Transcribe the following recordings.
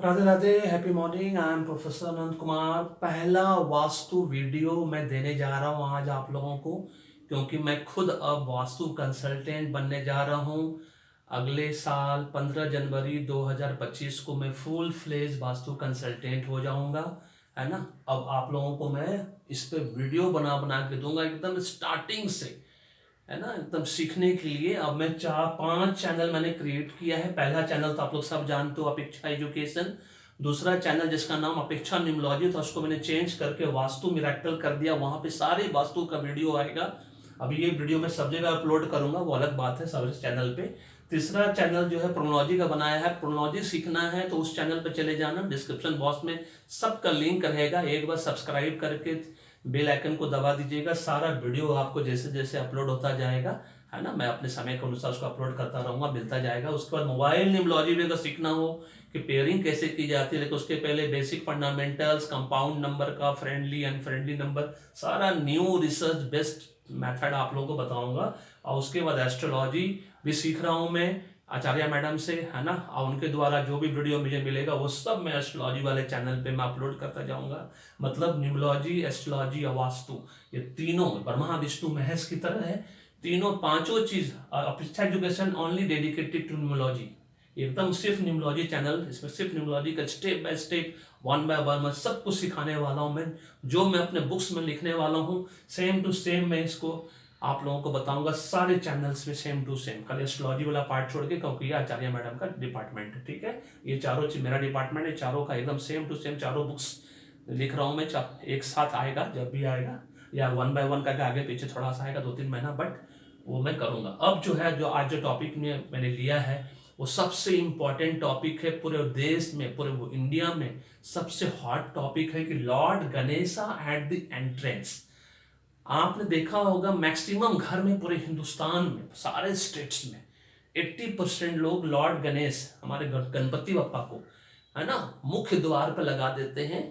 Radhe Radhe, happy morning. I am professor Anant Kumar. पहला vastu video मैं देने जा रहा हूँ आज आप लोगों को, क्योंकि मैं खुद अब वास्तु कंसल्टेंट बनने जा रहा हूँ। अगले साल 15 जनवरी 2025 को मैं फुल फ्लेज वास्तु कंसल्टेंट हो जाऊंगा, है ना। अब आप लोगों को मैं इस पे वीडियो बना बना के दूंगा एकदम स्टार्टिंग से, है ना, एकदम सीखने के लिए। अब मैं 4-5 चैनल मैंने क्रिएट किया है। पहला चैनल तो आप लोग सब जानते हो, अपेक्षा एजुकेशन। दूसरा चैनल जिसका नाम अपेक्षा न्यूमरोलॉजी था, उसको मैंने चेंज करके वास्तु मिरेकल कर दिया। वहां पे सारे वास्तु का वीडियो आएगा। अभी ये वीडियो मैं सब जगह अपलोड करूंगा, वो अलग बात है, सब चैनल पे। तीसरा चैनल जो है प्रोनोलॉजी का बनाया है। प्रोनोलॉजी सीखना है तो उस चैनल पे चले जाना, डिस्क्रिप्शन बॉक्स में सबका लिंक रहेगा। एक बार सब्सक्राइब करके बेल आइकन को दबा दीजिएगा। सारा वीडियो आपको जैसे जैसे अपलोड होता जाएगा, है ना, मैं अपने समय के अनुसार उसको अपलोड करता रहूंगा, मिलता जाएगा। उसके बाद मोबाइल न्यूमरोलॉजी भी अगर सीखना हो कि पेयरिंग कैसे की जाती है, लेकिन उसके पहले बेसिक फंडामेंटल्स, कंपाउंड नंबर का, फ्रेंडली अनफ्रेंडली नंबर, सारा न्यू रिसर्च बेस्ट मेथड आप लोगों को बताऊंगा। और उसके बाद एस्ट्रोलॉजी भी सीख रहा हूं मैं आचार्य मैडम से, है ना। और उनके द्वारा जो भी वीडियो मुझे मिलेगा वो सब मैं एस्ट्रोलॉजी वाले चैनल पे मैं अपलोड करता जाऊंगा। मतलब न्यूमरोलॉजी, एस्ट्रोलॉजी और वास्तु, ये तीनों ब्रह्मा विष्णु महेश की तरह है। तीनों पांचों चीज। और Apeksha education only dedicated to numerology, एकदम सिर्फ न्यूमरोलॉजी चैनल। इसमें सिर्फ न्यूमरोलॉजी का step by step, one by one मैं सब कुछ सिखाने वाला हूँ। मैं जो मैं अपने बुक्स में लिखने वाला हूँ सेम टू सेम मैं इसको आप लोगों को बताऊंगा सारे चैनल्स में, सेम टू सेम। कल एस्ट्रोलॉजी वाला पार्ट छोड़ के, क्योंकि ये आचार्य मैडम का डिपार्टमेंट है, ठीक है। ये चारों चीज मेरा डिपार्टमेंट है, चारों का एकदम सेम टू सेम चारों बुक्स लिख रहा हूँ मैं। एक साथ आएगा, जब भी आएगा, या वन बाय वन करके आगे पीछे थोड़ा सा आएगा, 2-3 महीना, बट वो मैं करूंगा। अब जो है, जो आज जो टॉपिक में मैंने लिया है, वो सबसे इंपॉर्टेंट टॉपिक है पूरे देश में, पूरे इंडिया में सबसे हॉट टॉपिक है कि Lord Ganesha at the entrance. आपने देखा होगा मैक्सिमम घर में पूरे हिंदुस्तान में, सारे स्टेट्स में 80% लोग लॉर्ड गणेश, हमारे गणपति बप्पा को, है ना, मुख्य द्वार पर लगा देते हैं,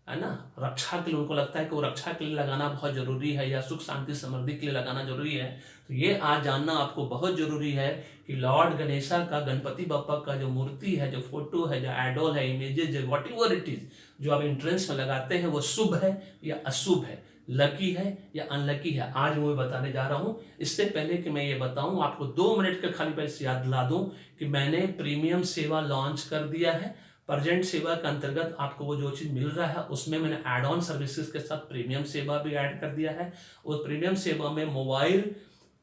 है ना। रक्षा के लिए उनको लगता है कि वो रक्षा के लिए लगाना बहुत जरूरी है, या सुख शांति समृद्धि के लिए लगाना जरूरी है। तो ये आज जानना आपको बहुत जरूरी है कि लॉर्ड गणेशा का, गणपति बप्पा का जो मूर्ति है, जो फोटो है, जो आइडल है, इमेजेस है, वॉट एवर इट इज, जो आप एंट्रेंस में लगाते हैं, वो शुभ है या अशुभ है, लकी है या अनलकी है, आज मैं बताने जा रहा हूं। इससे पहले कि मैं ये बताऊं, आपको 2 मिनट का खाली बस याद दिला दूं कि मैंने प्रीमियम सेवा लॉन्च कर दिया है। प्रेजेंट सेवा के अंतर्गत आपको वो जो चीज मिल रहा है, उसमें मैंने एड ऑन सर्विसेज के साथ प्रीमियम सेवा भी ऐड कर दिया है। उस प्रीमियम सेवा में मोबाइल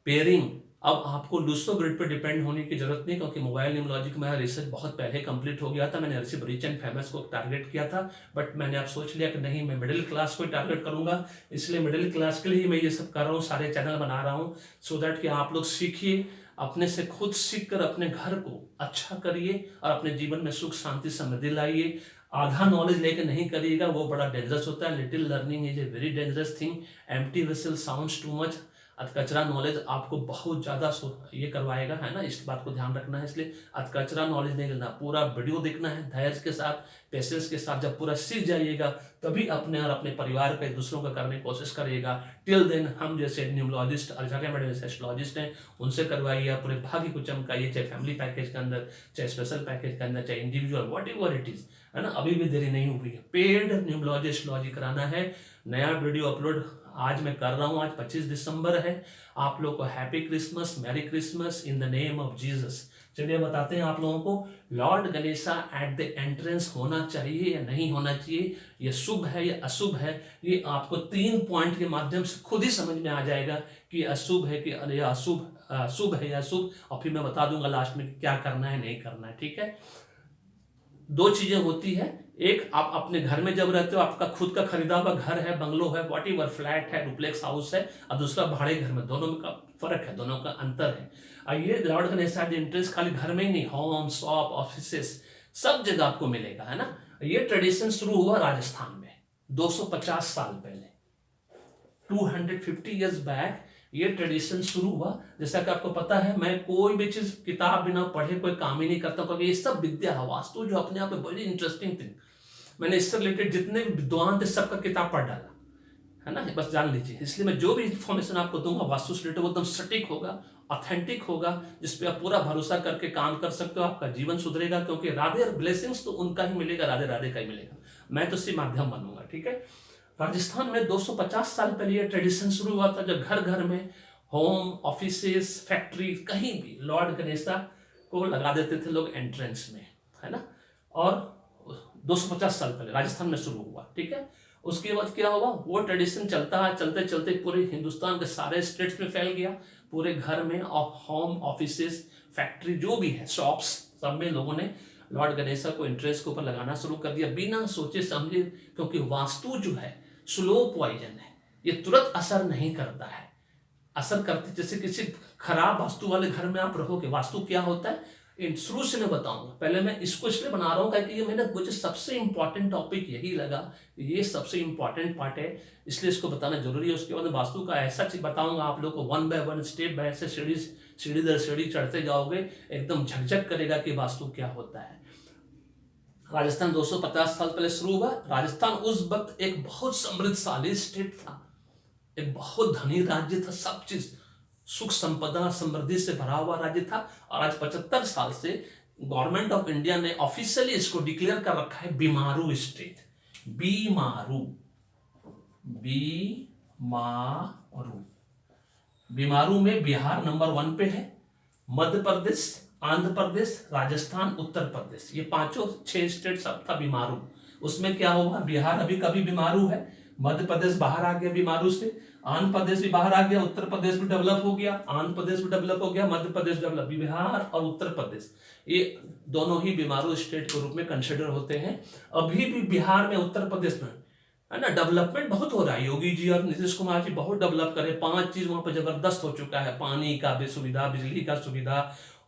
पेयरिंग, अब आपको लूसो ग्रिड पर डिपेंड होने की जरूरत नहीं, क्योंकि मोबाइल न्यूमरोलॉजी का मेरा रिसर्च बहुत पहले कंप्लीट हो गया था। मैंने सिर्फ रिच एंड फेमस को टारगेट किया था, बट मैंने अब सोच लिया कि नहीं, मैं मिडिल क्लास को टारगेट करूंगा। इसलिए मिडिल क्लास के लिए ही मैं ये सब कर रहा हूँ, सारे चैनल बना रहा हूँ, सो दैट कि आप लोग सीखिए, अपने से खुद सीख कर अपने घर को अच्छा करिए और अपने जीवन में सुख शांति समृद्धि लाइए। आधा नॉलेज लेके नहीं करिएगा, वो बड़ा डेंजरस होता है। Little learning is a very dangerous thing. Empty vessel sounds too much. अधकचरा नॉलेज आपको बहुत ज्यादा ये करवाएगा, है ना, इस बात को ध्यान रखना है। इसलिए अधकचरा नॉलेज नहीं लेना, पूरा वीडियो देखना है धैर्य के साथ, पेशेंस के साथ। जब पूरा सीख जाइएगा तभी अपने और अपने परिवार का, दूसरों का करने की कोशिश करिएगा। टिल देन हम जैसे न्यूमरोलॉजिस्ट, आचार्य मैडम जैसे एस्ट्रोलॉजिस्ट हैं, उनसे करवाइए। पूरे भाग्य को चमकाइए, चाहे फैमिली पैकेज के अंदर, चाहे स्पेशल पैकेज के अंदर, चाहे individual, what ever it is, है ना। अभी भी देरी नहीं हुई है, पेड न्यूमरोलॉजी एस्ट्रोलॉजी कराना है। नया वीडियो अपलोड आज मैं कर रहा हूं, आज 25 दिसंबर है। आप लोग को happy Christmas, merry Christmas in the name of Jesus. चलिए बताते हैं आप लोगों को, Lord Ganesha at the entrance होना चाहिए या नहीं होना चाहिए, ये शुभ है या अशुभ है। ये आपको 3 पॉइंट के माध्यम से खुद ही समझ में आ जाएगा कि अशुभ है कि या अशुभ, शुभ है या अशुभ। और फिर मैं बता दूंगा लास्ट में क्या करना है नहीं करना है, ठीक है। 2 चीजें होती है, एक आप अपने घर में जब रहते हो, आपका खुद का खरीदा हुआ घर है, बंगलो है, वॉट एवर, फ्लैट है, डुप्लेक्स हाउस है, और दूसरा भाड़े घर में, दोनों में का फर्क है, दोनों का अंतर है। और ये लॉर्ड गणेशा इंटरेस्ट खाली घर में ही नहीं, होम, शॉप, ऑफिसेस, सब जगह आपको मिलेगा, है ना। ये ट्रेडिशन शुरू हुआ राजस्थान में 250 साल पहले, 250 ईयर्स बैक ये ट्रेडिशन शुरू हुआ। जैसा कि आपको पता है, मैं कोई भी चीज किताब बिना पढ़े कोई काम ही नहीं करता, क्योंकि ये सब विद्या है। वास्तु जो अपने आप में बड़ी इंटरेस्टिंग थी, मैंने इससे रिलेटेड जितने विद्वान थे सबका किताब पढ़ डाला, है ना, बस जान लीजिए। इसलिए मैं जो भी इंफॉर्मेशन आपको दूंगा वास्तु से रिलेटेड, वो एकदम सटीक होगा ऑथेंटिक होगा, जिस पे आप पूरा भरोसा करके काम कर सकते हो, आपका जीवन सुधरेगा, क्योंकि राधे और ब्लेसिंग्स तो उनका ही मिलेगा, राधे राधे का ही मिलेगा, मैं तो उससे माध्यम बनूंगा। ठीक है। राजस्थान में 250 साल पहले ये ट्रेडिशन शुरू हुआ था, जब घर घर में, होम, ऑफिसेस, फैक्ट्री, कहीं भी लॉर्ड गणेशा को लगा देते थे लोग एंट्रेंस में, है ना। और 250 साल पहले राजस्थान में शुरू हुआ। ठीक है। उसके बाद क्या हुआ, वो ट्रेडिशन चलता है, चलते चलते पूरे हिंदुस्तान के सारे स्टेट्स में फैल गया, पूरे घर में, होम, ऑफिसेस, फैक्ट्री, जो भी है, शॉप्स, सब में लोगों ने लॉर्ड गणेशा को इंटरेस्ट के ऊपर लगाना शुरू कर दिया, बिना सोचे समझे, क्योंकि वास्तु जो है स्लो पॉइजन है, ये तुरंत असर नहीं करता है। असर करते, जैसे किसी खराब वास्तु वाले घर में आप रहोगे, वास्तु क्या होता है शुरू से मैं बताऊंगा। पहले मैं इसको इसलिए बना रहा हूँ क्योंकि ये मुझे सबसे इंपॉर्टेंट टॉपिक यही लगा, ये सबसे इंपॉर्टेंट पार्ट है, इसलिए इसको बताना जरूरी है। उसके बाद वास्तु का ऐसा चीज बताऊंगा आप लोग को, 1 बाय 1 स्टेप बाय से सीढ़ी दर सीढ़ी चढ़ते जाओगे, एकदम झकझक करेगा कि वास्तु क्या होता है। राजस्थान 250 साल पहले शुरू हुआ। राजस्थान उस वक्त एक बहुत समृद्धशाली स्टेट था, एक बहुत धनी राज्य था, सब चीज सुख संपदा समृद्धि से भरा हुआ राज्य था। और आज 75 साल से गवर्नमेंट ऑफ इंडिया ने ऑफिशियली इसको डिक्लेयर कर रखा है बीमारू स्टेट। बीमारू, बीमारू, बीमारू में बिहार नंबर 1 पे है, मध्य प्रदेश, आंध्र प्रदेश, राजस्थान, उत्तर प्रदेश, ये पांचों 6 स्टेट सब था बीमारू। उसमें क्या होगा, बिहार अभी कभी बीमारू है, मध्य प्रदेश बाहर आ गया बीमारू से, आंध्र प्रदेश भी बाहर आ गया, उत्तर प्रदेश भी डेवलप हो गया, आंध्र प्रदेश भी डेवलप हो गया, मध्य प्रदेश डेवलप, बिहार और उत्तर प्रदेश ये दोनों ही बीमारू स्टेट के रूप में कंसिडर होते हैं। अभी भी बिहार में, उत्तर प्रदेश में, है ना, डेवलपमेंट बहुत हो रहा है। योगी जी और नीतीश कुमार जी बहुत डेवलप करे, 5 चीज वहां पर जबरदस्त हो चुका है, पानी का भी सुविधा, बिजली का सुविधा,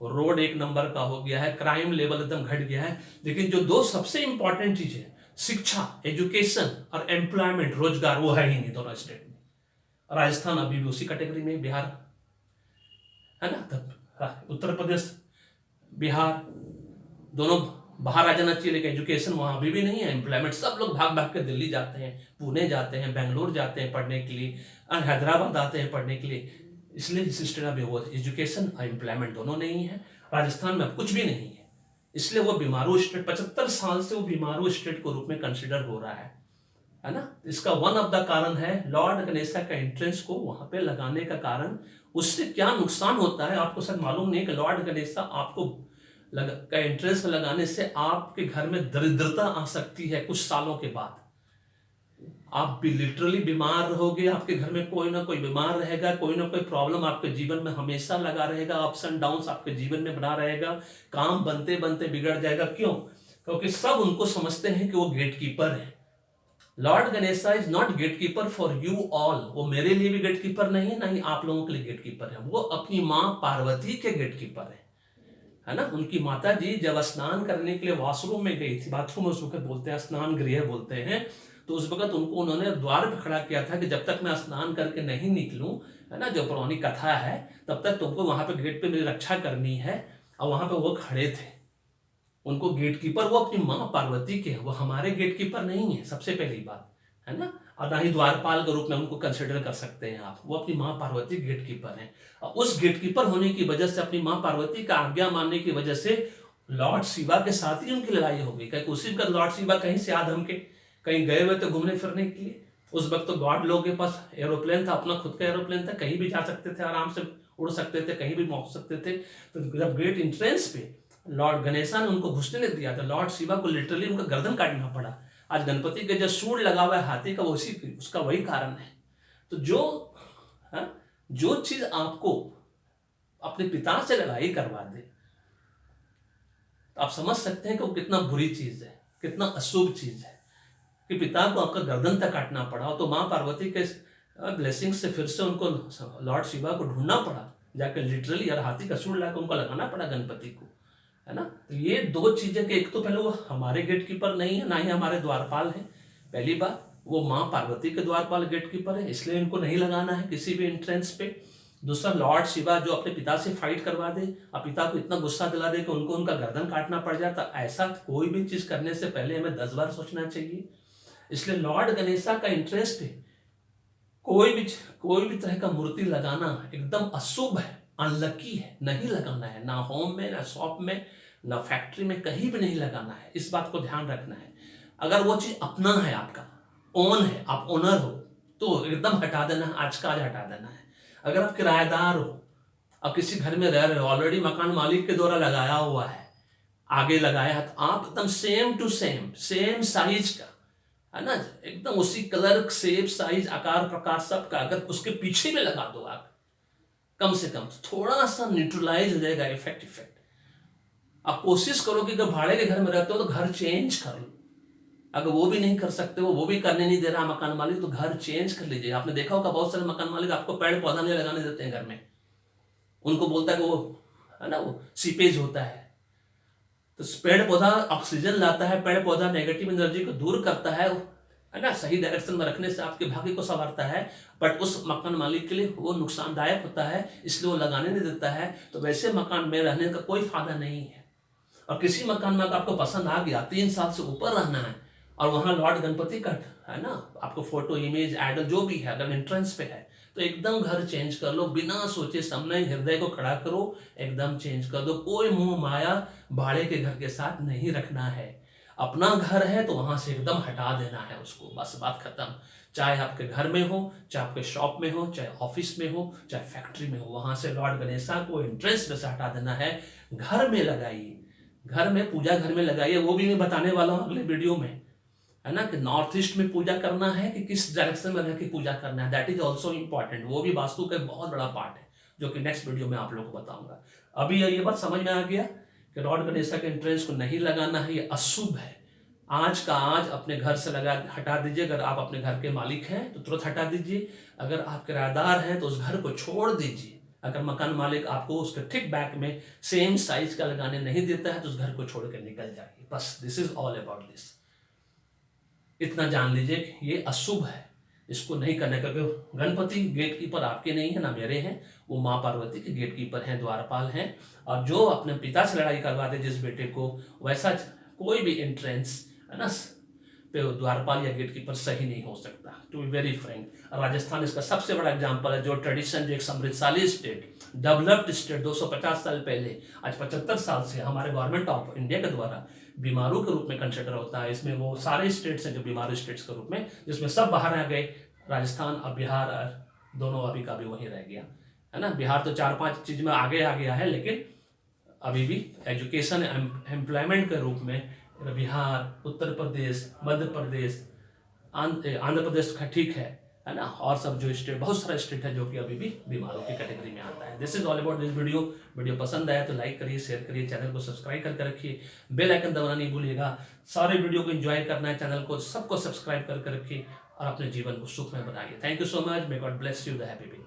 रोड 1 नंबर का हो गया है, क्राइम लेवल एकदम घट गया है। लेकिन जो 2 सबसे इंपॉर्टेंट चीज है, शिक्षा, एजुकेशन और एम्प्लॉयमेंट, रोजगार, वो है ही नहीं दोनों स्टेट में। राजस्थान अभी भी उसी कैटेगरी में, बिहार, है ना, तब उत्तर प्रदेश, बिहार दोनों बाहर आ जाना चाहिए, लेकिन एजुकेशन वहां अभी भी नहीं है, एम्प्लॉयमेंट, सब लोग भाग भाग के दिल्ली जाते हैं, पुणे जाते हैं, बेंगलोर जाते हैं पढ़ने के लिए, हैदराबाद आते हैं पढ़ने के लिए, इसलिए सिस्टम अभी वो एजुकेशन और एम्प्लॉयमेंट दोनों नहीं है। राजस्थान में अब कुछ भी नहीं है, इसलिए वो बीमारू स्टेट, 75 साल से वो बीमारू स्टेट के रूप में कंसिडर हो रहा है ना। इसका वन ऑफ द कारण है लॉर्ड गणेशा का एंट्रेंस को वहां पे लगाने का कारण। उससे क्या नुकसान होता है आपको शायद मालूम नहीं कि लॉर्ड गणेशा आपको का एंट्रेंस में लगाने से आपके घर में दरिद्रता आ सकती है कुछ सालों के बाद। आप भी लिटरली बीमार रहोगे, आपके घर में कोई ना कोई बीमार रहेगा, कोई ना कोई प्रॉब्लम आपके जीवन में हमेशा लगा रहेगा, अप्स एंड डाउन्स आपके जीवन में बना रहेगा, काम बनते बनते बिगड़ जाएगा। क्यों? क्योंकि सब उनको समझते हैं कि वो गेट कीपर है। Lord Ganesha is not gate keeper for you all, वो मेरे लिए भी गेट कीपर नहीं है, ना ही आप लोगों के लिए गेट कीपर है, वो अपनी माँ पार्वती के गेट कीपर है ना। उनकी माता जी जब स्नान करने के लिए वॉशरूम में गई थी, बाथरूम उस वक्त बोलते हैं, स्नान गृह बोलते हैं, तो उस वक्त उनको उन्होंने द्वार पर खड़ा किया था कि जब तक मैं स्नान करके नहीं निकलूं, है ना, जो पौराणिक कथा है, तब तक तुमको वहां पे गेट पे मेरी रक्षा करनी है। और वहां पे वो खड़े थे, उनको गेट कीपर वो अपनी माँ पार्वती के हैं, वो हमारे गेट कीपर नहीं है, सबसे पहली बात, है ना। और ना ही द्वारपाल के रूप में उनको कंसिडर कर सकते हैं आप, वो अपनी माँ पार्वती गेट कीपर हैं। और उस गेट कीपर होने की वजह से, अपनी माँ पार्वती का आज्ञा मानने की वजह से लॉर्ड शिवा के साथ ही उनकी लड़ाई हो गई, क्योंकि उसी वक्त लॉर्ड शिवा कहीं से आधम के कहीं गए हुए थे घूमने फिरने के लिए। उस वक्त तो गॉड लोगों के पास एरोप्लेन था, अपना खुद का एरोप्लेन था, कहीं भी जा सकते थे, आराम से उड़ सकते थे, कहीं भी पहुंच सकते थे। तो जब गेट इंट्रेंस पे लॉर्ड गणेशा ने उनको घुसने नहीं दिया था, लॉर्ड शिवा को लिटरली उनका गर्दन काटना पड़ा। आज गणपति के जो सूंड लगा हुआ है हाथी का, उसका वही कारण है। तो जो चीज आपको अपने पिता से लड़ाई करवा दे, तो आप समझ सकते हैं कि वो कितना बुरी चीज है, कितना अशुभ चीज है कि पिता को आपका गर्दन तक काटना पड़ा। तो माँ पार्वती के ब्लेसिंग से फिर से उनको लॉर्ड शिवा को ढूंढना पड़ा, जाकर लिटरली यार हाथी का सूंड लाकर उनको लगाना पड़ा गणपति को, है ना। तो ये 2 चीजें कि एक तो पहले वो हमारे गेट कीपर नहीं है, ना ही हमारे द्वारपाल है, पहली बात। वो माँ पार्वती के द्वारपाल गेट कीपर है, इसलिए इनको नहीं लगाना है किसी भी एंट्रेंस पे। दूसरा, लॉर्ड शिवा जो अपने पिता से फाइट करवा दे और पिता को इतना गुस्सा दिला दे कि उनको उनका गर्दन काटना पड़ जाता, ऐसा कोई भी चीज करने से पहले हमें 10 बार सोचना चाहिए। इसलिए लॉर्ड गणेशा का एंट्रेंस पे कोई भी तरह का मूर्ति लगाना एकदम अशुभ है, अनलकी है, नहीं लगाना है, ना होम में, ना शॉप में, ना फैक्ट्री में, कहीं भी नहीं लगाना है। इस बात को ध्यान रखना है। अगर वो चीज़ अपना है, आपका ओन है, आप ओनर हो, तो एकदम हटा देना, आज का आज हटा देना है। अगर आप किराएदार हो, अब किसी घर में रह रहे हो, ऑलरेडी मकान मालिक के द्वारा लगाया हुआ है, आगे लगाया है, तो आप एकदम same to same, same size का, है ना, एकदम उसी कलर, शेप, साइज, आकार, प्रकार सब का अगर उसके पीछे में लगा दो आप, कम से कम थोड़ा सा न्यूट्रलाइज हो जाएगा इफेक्ट। आप कोशिश करो कि अगर भाड़े के घर में रहते हो तो घर चेंज कर लो। अगर वो भी नहीं कर सकते हो, वो भी करने नहीं दे रहा मकान मालिक, तो घर चेंज कर लीजिए। आपने देखा होगा बहुत सारे मकान मालिक आपको पेड़ पौधा नहीं लगाने देते हैं घर में, उनको बोलता है कि वो, है ना, वो सीपेज होता है। तो पेड़ पौधा ऑक्सीजन लाता है, पेड़ पौधा नेगेटिव एनर्जी को दूर करता है ना, सही डायरेक्शन में रखने से आपके भाग्य को संवारता है। बट उस मकान मालिक के लिए वो नुकसानदायक होता है, इसलिए वो लगाने नहीं देता है। तो वैसे मकान में रहने का कोई फायदा नहीं है। और किसी मकान में आपको पसंद आ गया, 3 साल से ऊपर रहना है, और वहाँ लॉर्ड गणपति का, है ना, आपको फोटो, इमेज, आइडल जो भी है, अगर एंट्रेंस पे है, तो एकदम घर चेंज कर लो, बिना सोचे समझे, हृदय को खड़ा करो, एकदम चेंज कर दो। कोई मोह माया भाड़े के घर के साथ नहीं रखना है। अपना घर है तो वहां से एकदम हटा देना है उसको, बस बात खत्म। चाहे आपके घर में हो, चाहे आपके शॉप में हो, चाहे ऑफिस में हो, चाहे फैक्ट्री में हो, वहां से लॉर्ड गणेशा को एंट्रेंस में से हटा देना है। घर में लगाइए, घर में पूजा घर में लगाइए। वो भी मैं बताने वाला हूँ अगले वीडियो में, है ना, कि नॉर्थ ईस्ट में पूजा करना है कि किस डायरेक्शन में रह के पूजा करना है, दैट इज ऑल्सो इंपॉर्टेंट। वो भी वास्तु का एक बहुत बड़ा पार्ट है, जो कि नेक्स्ट वीडियो में आप लोगों को बताऊंगा। अभी ये बात समझ में आ गया कि लॉर्ड गणेशा के एंट्रेंस को नहीं लगाना है, ये अशुभ है। आज का आज अपने घर से लगा हटा दीजिए। अगर आप अपने घर के मालिक हैं तो तुरंत हटा दीजिए। अगर आप किराएदार हैं तो उस घर को छोड़ दीजिए। अगर मकान मालिक आपको उसके ठीक बैक में सेम साइज का लगाने नहीं देता है तो उस घर को छोड़ कर निकल जाइए। बस this is all about this. इतना जान लीजिए कि ये अशुभ है, इसको नहीं करने का। गणपति गेट कीपर आपके नहीं है, ना मेरे हैं, वो माँ पार्वती के गेट कीपर हैं, द्वारपाल हैं। और जो अपने पिता से लड़ाई करवा दे जिस बेटे को, वैसा कोई भी एंट्रेंस, है ना, पे द्वारपाल या गेट कीपर सही नहीं हो सकता, to be very frank. Rajasthan इसका सबसे बड़ा एग्जांपल है, जो ट्रेडिशन, जो एक समृद्धशाली स्टेट, डेवलप्ड स्टेट 250 साल पहले, आज 75 साल से हमारे गवर्नमेंट ऑफ इंडिया के द्वारा बीमारू के रूप में कंसिडर होता है। इसमें वो सारे स्टेट्स हैं जो बीमारू स्टेट्स के रूप में, जिसमें सब बाहर आ गए। राजस्थान, अब बिहार, दोनों अभी का भी वहीं रह गया, है ना। बिहार तो 4-5 चीज में आगे आ गया है, लेकिन अभी भी एजुकेशन, एम्प्लॉयमेंट के रूप में बिहार, उत्तर प्रदेश, मध्य प्रदेश, आंध्र प्रदेश का ठीक है ना, और सब जो स्टेट, बहुत सारा स्टेट है जो कि अभी भी बीमारों की कैटेगरी में आता है। This is all about this video. Video पसंद आया तो लाइक करिए, शेयर करिए, चैनल को सब्सक्राइब करके रखिए, बेल आइकन दबाना नहीं भूलिएगा। सारे वीडियो को एंजॉय करना है, चैनल को सबको सब्सक्राइब करके रखिए और अपने जीवन को सुखमय बनाइए। Thank you so much. May God bless you. The happy being.